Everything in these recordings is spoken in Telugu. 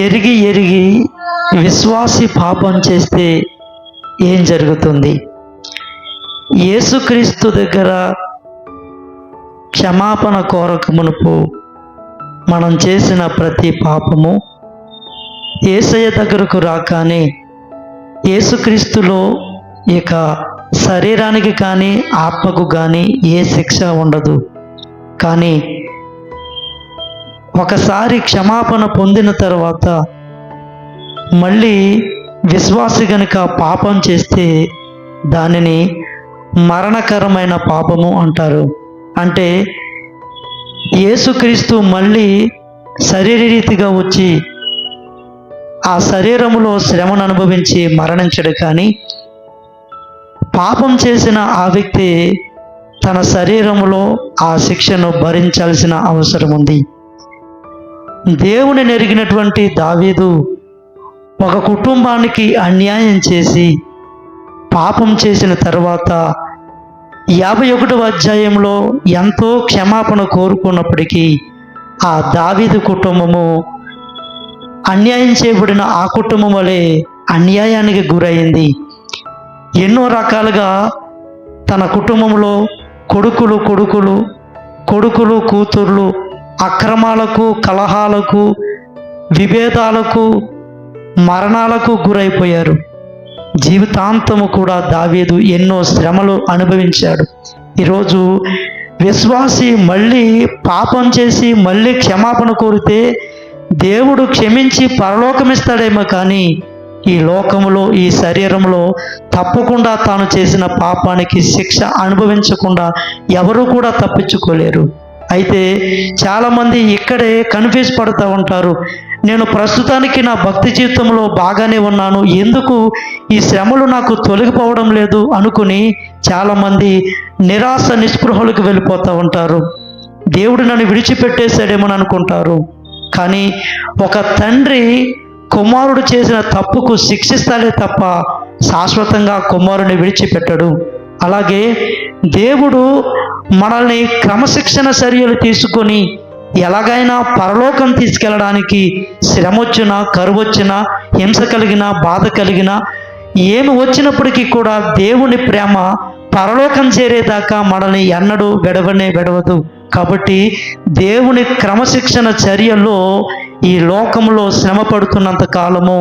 ఎరిగి ఎరిగి విశ్వాసి పాపం చేస్తే ఏం జరుగుతుంది? యేసుక్రీస్తు దగ్గర క్షమాపణ కోరక మునుపు మనం చేసిన ప్రతి పాపము యేసయ్య దగ్గరకు రాగానే యేసుక్రీస్తులో ఇక శరీరానికి కానీ ఆత్మకు కానీ ఏ శిక్ష ఉండదు. కానీ ఒకసారి క్షమాపణ పొందిన తర్వాత మళ్ళీ విశ్వాసి గనుక పాపం చేస్తే దానిని మరణకరమైన పాపము అంటారు. అంటే యేసుక్రీస్తు మళ్ళీ శరీరరీతిగా వచ్చి ఆ శరీరములో శ్రమను అనుభవించి మరణించడు. కానీ పాపం చేసిన ఆ వ్యక్తి తన శరీరములో ఆ శిక్షను భరించాల్సిన అవసరం ఉంది. దేవుని నెరిగినటువంటి దావీదు ఒక కుటుంబానికి అన్యాయం చేసి పాపం చేసిన తర్వాత 51వ అధ్యాయంలో ఎంతో క్షమాపణ కోరుకున్నప్పటికీ ఆ దావీదు కుటుంబము అన్యాయం చేయబడిన ఆ కుటుంబం వలె అన్యాయానికి గురైంది. ఎన్నో రకాలుగా తన కుటుంబంలో కొడుకులు కూతుర్లు అక్రమాలకు, కలహాలకు, విభేదాలకు, మరణాలకు గురైపోయారు. జీవితాంతము కూడా దావీదు ఎన్నో శ్రమలు అనుభవించాడు. ఈరోజు విశ్వాసి మళ్ళీ పాపం చేసి మళ్ళీ క్షమాపణ కోరితే దేవుడు క్షమించి పరలోకమిస్తాడేమో, కానీ ఈ లోకములో ఈ శరీరంలో తప్పకుండా తాను చేసిన పాపానికి శిక్ష అనుభవించకుండా ఎవరు కూడా తప్పించుకోలేరు. అయితే చాలామంది ఇక్కడే కన్ఫ్యూజ్ పడుతూ ఉంటారు. నేను ప్రస్తుతానికి నా భక్తి జీవితంలో బాగానే ఉన్నాను, ఎందుకు ఈ శ్రమలు నాకు తొలగిపోవడం లేదు అనుకుని చాలామంది నిరాశ నిస్పృహలకు వెళ్ళిపోతూ ఉంటారు. దేవుడు నన్ను విడిచిపెట్టేశాడేమని అనుకుంటారు. కానీ ఒక తండ్రి కుమారుడు చేసిన తప్పుకు శిక్షిస్తాడే తప్ప శాశ్వతంగా కుమారుని విడిచిపెట్టడు. అలాగే దేవుడు మనల్ని క్రమశిక్షణ చర్యలు తీసుకొని ఎలాగైనా పరలోకం తీసుకెళ్ళడానికి శ్రమ వచ్చినా, కరువు వచ్చినా, హింస కలిగినా, బాధ కలిగినా, ఏమి వచ్చినప్పటికీ కూడా దేవుని ప్రేమ పరలోకం చేరేదాకా మనల్ని ఎన్నడూ విడవదు. కాబట్టి దేవుని క్రమశిక్షణ చర్యల్లో ఈ లోకంలో శ్రమ పడుతున్నంత కాలము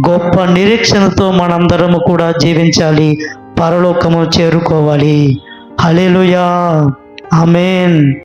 గొప్ప నిరీక్షణతో మనందరము కూడా జీవించాలి, పరలోకము చేరుకోవాలి. హల్లెలూయా, ఆమేన్.